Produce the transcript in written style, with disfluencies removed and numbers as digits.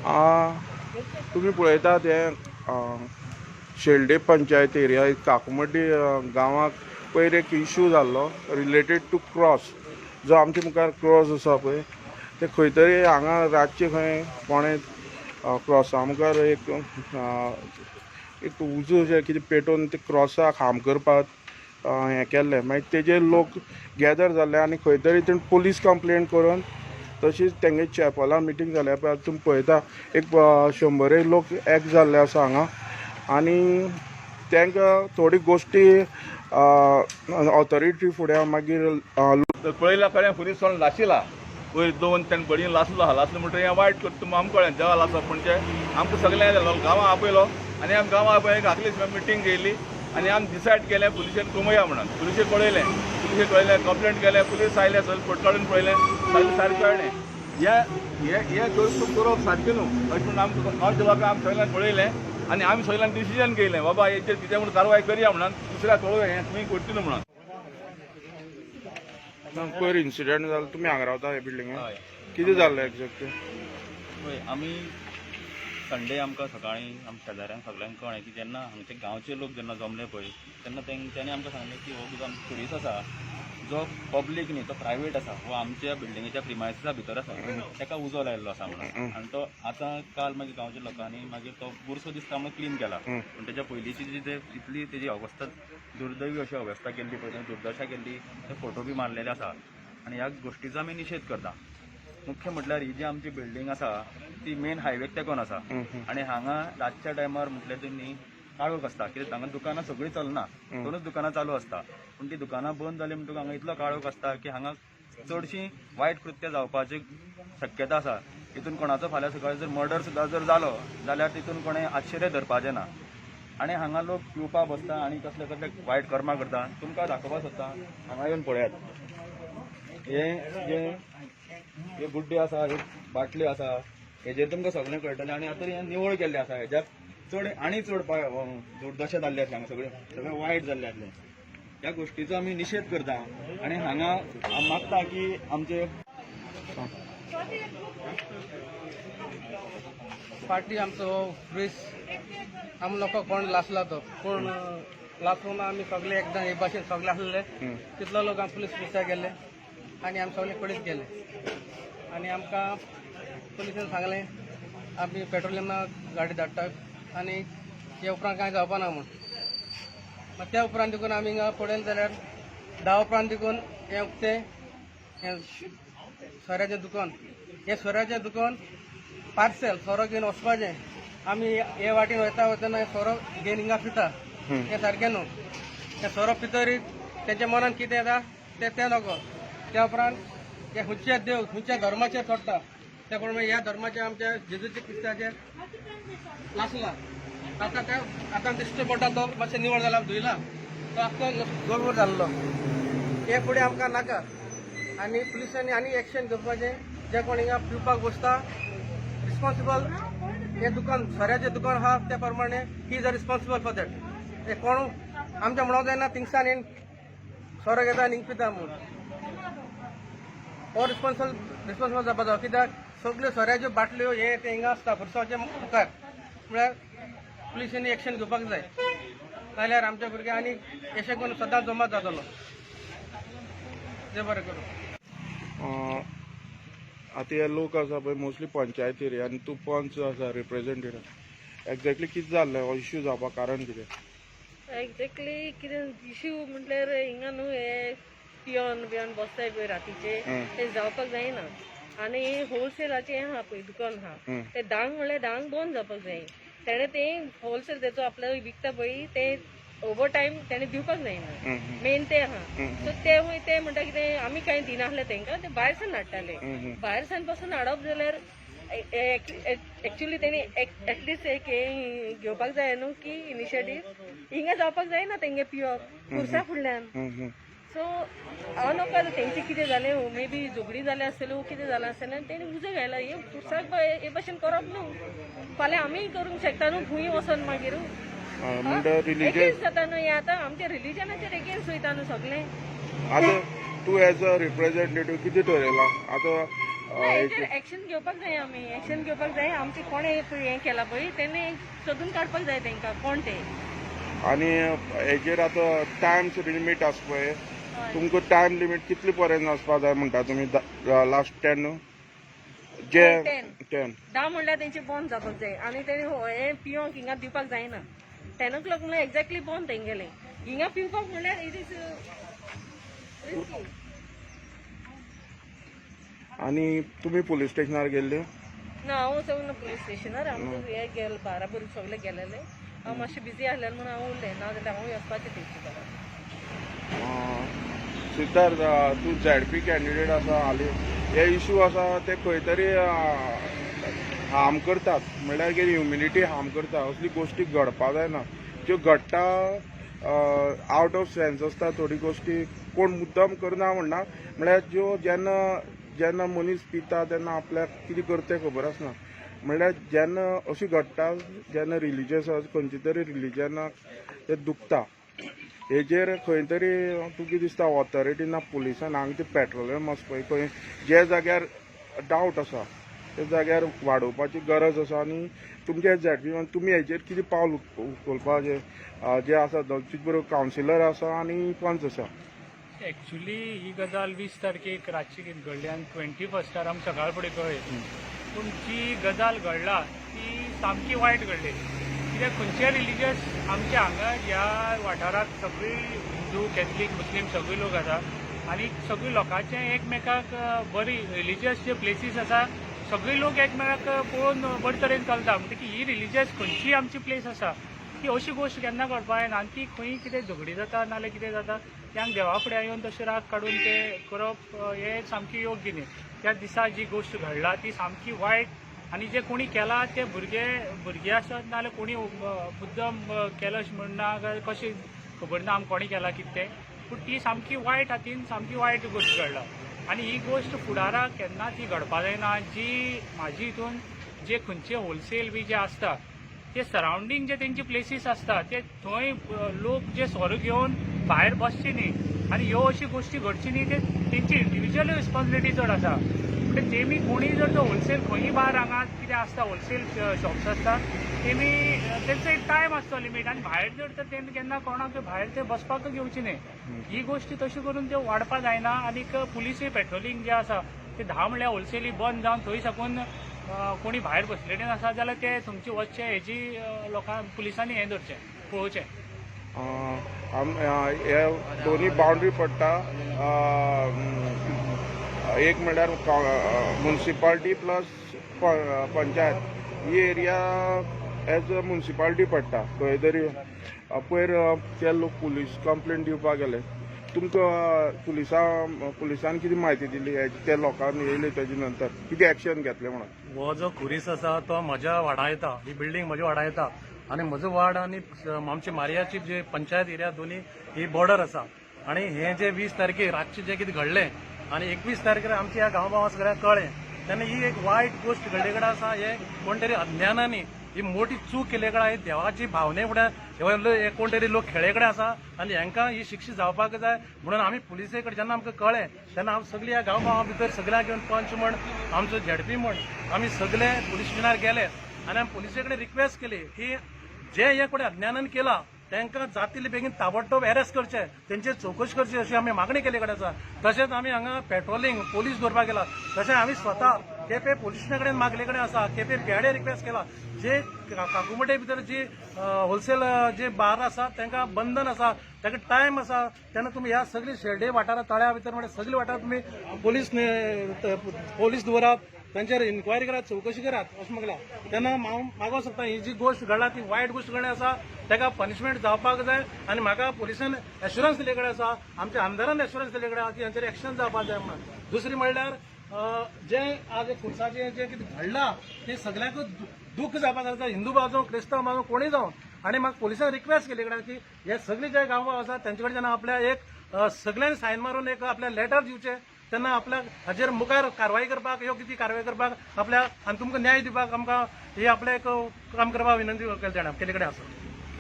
तुम्ही पळयता ते शेल्डे पंचायत एरिया काकुमड्डी गांवाक पयर एक इश्यू जाल्लो रिलेटेड टू क्रॉस जो आमच्या मुखार क्रॉस आसा पळय ते खंय तरी हांगा रातचे खंय कोणें क्रॉसा मुखार एक उजो जे कितें पेटोवन ते क्रॉसाक हार्म करपाक हें केल्लें मागीर तेजेर लोक गॅदर जाल्ले आनी खंय तरी तेणें पुलीस कंप्लेंट करून तशीच तेंगे चॅपलां मिटींग जाल्या पळय तुमी पळयता एक 100 लोक एक जाल्ले आसा हांगा आनी तांकां थोडी गोश्टी ऑथॉरिटी फुड्या मागीर पळयल्या कळ्ळें पुलीस कोण लाशिला वयर दोन तेणें बडीन लासलो म्हणटकीर हें वायट करता तुमी आमकां कळ्ळें देवा लासप पूण ते आमकां सगळें गांवां आपयलो आनी आमी गांवां आपय एक आखलीच मिटींग घेयली आनी आमी डिसायड केलें पुलिशेन कुमया म्हणून पुलिशेक कळयलें कंप्लेंट केलें पुलीस आयले सगळें फोट काडून पळयलें सगळें सारकें कळ्ळें हे करप सारकें न्हू अशें म्हणून आमकां गांवच्या लोकांक आमी सगळ्यांक पळयलें आनी आमी सगळ्यांक डिसिजन घेयलें बाबा हेचेर कितें म्हणून कारवाय करया म्हणून दुसऱ्याक कळोवया हें तुमी करची न्हू म्हणून पयर इन्सिडंट जालो तुमी हांगा रावता हे बिल्डिंगेन कितें जाल्लें एक्झॅक्ट पळय आमी संडे आमकां सकाळीं आमच्या शेजाऱ्यांक सगळ्यांक कळ्ळें की जेन्ना हांगचे गांवचे लोक जेन्ना जमले पळय तेन्ना तांच्यांनी आमकां सांगलें की हो जो खुरीस आसा जो पब्लीक न्ही तो प्रायवेट आसा हो आमच्या बिल्डिंगेच्या प्रिमायसिसा भितर आसा ताका उजो लायल्लो आसा म्हणून आनी तो आतां काल मागीर गांवच्या लोकांनी मागीर तो बुरसो दिसता म्हणून क्लीन केला पूण तेच्या पयलींची जी इतली तेजी अवस्था दुर्दैवी अशी अवस्था केल्ली पळय दुर्दशा केल्ली ते फोटो बी मारलेले आसा आनी ह्या गोश्टीचो आमी निशेध करता मुख्य म्हटल्यार ही जी आमची बिल्डींग आसा ती मेन हायवेक तेकोन आसा आनी हांगा रातच्या टायमार म्हटल्यार तुमी काळोख आसता कित्याक हांगा दुकानां सगळीं चलना दोनूच दुकानां चालू आसता पूण ती दुकानां बंद जाली म्हणटकूच हांगा इतलो काळोख आसता की हांगा चडशीं वायट कृत्य जावपाची शक्यता आसा तितून कोणाचो फाल्यां सकाळीं जर मर्डर सुद्दां जर जालो जाल्यार तितून कोणें आश्चर्य धरपाचें ना आनी हांगा लोक पिवपा बसता आनी कसले कसले वायट कर्मां करता तुमकां दाखोवपाक सोदता हांगा येवन पळयात हे गुड्डे आसा हे बाटल्यो आसा हेजेर तुमकां सगळें कळटलें आनी आतां हें निवळ केल्लें आसा हेज्याक चड दुर्दशा जाल्ली आसली हांगा सगळें वायट जाल्लें आसलें ह्या गोश्टीचो आमी निशेध करता आनी हांगा मागता की आमचे पार्टी आमचो फ्रीज आम लोक कोण लासला तो कोण लासून आमी सगळे एकदां हे भाशेन सगळे आसले तितलो लोक आमी पुलीस स्टेशनार गेले आनी आमी सगळे कडेच गेले आनी आमकां पुलिसेन सांगलें आमी पेट्रोलियमा गाडी धाडटात आनी ते उपरांत कांय जावपा ना म्हूण मागीर त्या उपरांत देखून आमी हिंगा पळयलें जाल्यार 10 उपरांत देखून हें उक्तें हें सोऱ्याचें दुकान हें सोऱ्याचें दुकान पार्सल सोरो घेवन वचपाचें आमी हे वाटेन वयता सोरो घेवन हिंगा पिता हें सारकें न्हू हें सोरो पितरीत तेच्या मनान कितें येता तें नको त्या उपरांत हे खंयच्या देव खंयच्या धर्माचेर चडटा त्या प्रमाणे ह्या धर्माचेर आमच्या जेजूच्या क्रिस्ताचेर लासला आतां दिश्टी पडटा तो मातशें निवळ जाला धुयला तो आख्खो गोडवोर जाल्लो हे फुडें आमकां नाका आनी पुलिसांनी आनी एक्शन घेवपाचें जे कोण हिंगा पिवपाक बसता रिस्पॉन्सिबल हे दुकान सोऱ्याचें दुकान आहा त्या प्रमाणे he is responsible for that हे कोण आमच्या म्हणूंक जायना थिंगसान येवन सोरो घेता आनी हिंग पिता म्हूण हो रिस्पॉन्सिबल जावपा जाय कित्याक सगल्यो सोऱ्याच्यो बाटल्यो हे ते हिंगा आसता फुरसाच्या मुखार म्हळ्यार पुलिसांनी एक्शन घेवपाक जाय नाल्यार आमच्या भुरग्यां आनी अशें करून सदांच जमा जातलो देव बरें करूं आतां हे लोक आसा पळय मोस्टली पंचायत एरिया आनी तूं पंच आसा रिप्रेझेंटेटिव्ह एक्झॅक्टली कितें जाल्लें हो इश्यू जावपाक कारण कितें एक्झॅक्टली कितें इश्यू म्हटल्यार हिंगा न्हू हे पियोन बसताय पळय रातीचे ते जावपाक जायना आनी होलसेलाचे आहा पळय दुकान आहा ते धांक म्हणल्यार धांक बंद जावपाक जाय तेणे ते होलसेल तेचो आपल्याला विकता पळय ते ओवर टायम तेणे दिवपाक जायना मेन ते आहा सो ते म्हणटा कितें आमी कांय दिनासले तेंकां ते भायर सावन हाडटाले भायर सावन पासून हाडप जाल्यार एक्चुअली तेणी एटलिस्ट एक हे घेवपाक जाय न्हू की इनिशिएटीव हिंगा जावपाक जायना तेंगे पिवप खुर्सा फुडल्यान सो हांव नका तेंचे कितें जालें मे बी झगडी जालें आसतल्यो कितें जालें आसतलें आनी तेणी उजो घायला हे खुर्साक हे भशेन करप न्हू फाल्यां आमी करूंक शकता न्हू खंय वचोन मागीर एगेन्स्ट जाता न्हू हे आतां आमच्या रिलीजनाचेर एगेन्स्ट वयता न्हू सगळें आतां तूं एज अ रिप्रेझेंटेटिव्ह कितें ठरयलां आतां हेजेर एक्शन घेवपाक जाय आमी एक्शन घेवपाक जाय आमचे कोणे हें केला पळय तेणे सोदून काडपाक जाय तांकां कोण ते आनी हेजेर आतां टायम्स लिमीट आसा पळय तुमकां टायम लिमीट कितले पर्यंत आसपा जाय म्हणटा तुमी लास्ट 10 जे 10 10 म्हणल्यार तेंचे बंद जावपाक जाय आनी तेणी हे पिवंक हिंगा दिवपाक जायना 10 o'clock म्हणल्यार एक्झॅक्टली बंद तेंगेलें हिंगा पिवपाक म्हणल्यार इट इज रिस्की आनी तुमी पुलीस स्टेशनार गेल्ले ना हांव सगळें पुलीस स्टेशनार आमकां हे गेले बाराबर सगळे गेलेले हांव मातशें बिजी आसलें म्हणून हांव उरलें ना जाल्यार हांव वचपाचें तेंचे कडेन सिद्धार्थ तूं ZP कॅन्डिडेट आसा हालीं हे इशू आसा ते खंय तरी हार्म करतात म्हणल्यार कितें ह्युमिनिटी हार्म करता असली गोश्टी घडपा जायना ज्यो घडटा आवट ऑफ सेन्स आसता थोडी गोश्टी कोण मुद्दाम करना म्हणना म्हळ्यार ज्यो जेन्ना मनीस पिता तेन्ना आपल्याक कितें करता तें खबर आसना म्हणल्यार जेन्ना अशी घडटा जेन्ना रिलिजियस खंयचे तरी रिलिजनाक ते दुखता हेजेर खंय तरी तुका कितें दिसता ऑथॉरिटी ना पुलिसान हांगा ते पेट्रोलियम आसा पळय खंय जे जाग्यार डावट आसा त्या जाग्यार वाडोवपाची गरज आसा आनी तुमच्या ZP तुमी हेजेर कितें पावल उखलपाचें जे आसा तिचे बरोबर कावन्सिलर आसा आनी पंच आसा एक्चुअली ही गजाल 20 तारखेक रातची घडली आनी 21स्टार आमकां सकाळ फुडें कळ्ळी पूण जी गजाल घडला ती सामकी वायट घडली कित्याक खंयचे रिलिजियस आमच्या हांगा ह्या वाठारांत सगळी हिंदू कॅथलीक मुस्लीम सगळे लोक आसा आनी सगळी लोकांचे एकमेकाक बरी रिलिजियस जे प्लेसीस आसा सगळे लोक एकमेकाक पळोवन बरे तरेन चलता म्हणटकीर ही रिलिजियस खंयची आमची प्लेस आसा ती अशी गोश्ट केन्ना घडपा जायना आनी ती खंय कितें झगडी जाता नाल्यार कितें जाता त्यांक देवा फुडें येवन तशें राग काडून ते करप हें सामकी योग्य न्ही त्या दिसा जी गोश्ट घडला ती सामकी वायट आनी जे कोणी केला ते भुरगे आसत नाल्यार कोणी मुद्दम केलो अशें म्हणना काय कशें खबर ना आमकां कोणी केला कितें तें पूण ती सामकी वायट हातीन सामकी वायट गोश्ट घडला आनी ही गोश्ट फुडाराक केन्ना ती घडपा जायना जी म्हाजी हितून जे खंयचे होलसेल बी जे आसता ते सरावंडींग जे तेंचे प्लेसीस आसता ते थंय लोक जे सोरो घेवन भायर बसचे न्ही आनी ह्यो अशी गोश्टी घडची न्ही ते तेंची इंडिविज्युअल रिस्पॉन्सिबिलिटी चड आसा म्हणजे तेमी कोणी जर तो होलसेल खंयी भायर हांगा कितें आसता होलसेल शॉप्स आसता तेमी तेंचो एक टायम आसता लिमीट आनी भायर जर तर तेणी केन्ना कोणाक भायर ते बसपाक घेवची न्ही ही गोश्ट तशी करून ते वाडपा जायना आनीक पुलिसूय पेट्रोलिंग जे आसा ते 10 म्हणल्यार होलसेली बंद जावन थंय साकून कोणी भायर बसलेले आसा जाल्यार ते थंयचे वचचे हेजी लोकां पुलिसांनी हें धरचें पळोवचें हे दोन्ही बाउंड्री पडटा एक म्हणल्यार municipality plus panchayat he area as a municipality पडटा खंय तरी पयर ते लोक पुलीस कंप्लेंट दिवपाक गेले तुमकां पुलिसान कितें म्हायती दिली त्या लोकांनी येयले तेजे नंतर कितें एक्शन घेतलें म्हणून हो जो खुरीस आसा तो म्हज्या वाडा येता ही बिल्डींग म्हज्या वाडा येता आनी म्हजो वार्ड आनी आमची मारयाची जे पंचायत एरिया दोन्ही ही बॉर्डर आसा आनी हे जे 20 तारखेक रातचे जे कितें घडलें आनी 21 तारखेर आमच्या ह्या गांवबावा सगळ्यांक कळ्ळें तेन्ना ही एक वायट गोश्ट घडले कडेन आसा हे कोण तरी अज्ञानानी ही मोठी चूक केले कडेन ही देवाची भावने फुडें हे कोण तरी लोक खेळे कडेन आसा आनी हांकां ही शिक्षा जावपाक जाय म्हणून आमी पुलिसे कडेन जेन्ना आमकां कळ्ळें तेन्ना हांव सगळी ह्या गांवबावा भितर सगळ्यांक घेवन पंच म्हण आमचो ZP म्हण आमी सगळे पुलीस स्टेशनार गेले आनी आमी पुलिसे कडेन रिक्वेस्ट केली की जे हे कोणी अज्ञानान केला तांकां जातले बेगीन ताबडतोब अरेस्ट करचे तेंचेर चवकशी करची अशी आमी मागणी केले कडेन आसा तशेंच आमी हांगा पेट्रोलिंग पोलीस दवरपाक गेला तशें आमी स्वता केपें पुलीस स्टेशना कडेन मागले कडेन आसा केपें पेडे रिक्वेस्ट केला जे काकुमटे भितर जी होलसेल जे बार आसा तांकां बंधन आसा ताका टायम आसा तेन्ना तुमी ह्या सगळी शेल्डे वाठारा तळ्या भितर म्हणजे सगळी वाठार तुमी पोलीस दवरात तांचेर इन्क्वायरी करात चवकशी करात अशें मागला तेन्ना हांव मागोवंक सोदता ही जी गोश्ट घडला ती वायट गोश्ट घडली आसा ताका पनिशमेंट जावपाक जाय आनी म्हाका पुलिसान एश्युरन्स दिले कडेन आसा आमच्या आमदारान एश्युरन्स दिले कडेन आसा की हांचेर एक्शन जावपाक जाय म्हणून दुसरी म्हणल्यार जे आज खुर्साचें जे कितें घडलां तें सगळ्यांक दूख जावपाक जाता हिंदू भाव जावं क्रिस्तांव भाव कोणी जावं आनी म्हाका पुलिसान रिक्वेस्ट केली कडेन की हे सगळे जे गांव आसा तेंचे कडेन जेन्ना आपल्या एक सगळ्यांनी सायन मारून एक आपल्या लेटर दिवचें तेन्ना आपल्याक हाचेर मुखार कारवाई करपाक योग्य ती कारवाई करपाक आपल्याक आनी तुमकां न्याय दिवपाक आमकां ही आपले एक काम करपाक विनंती केले कडेन आसा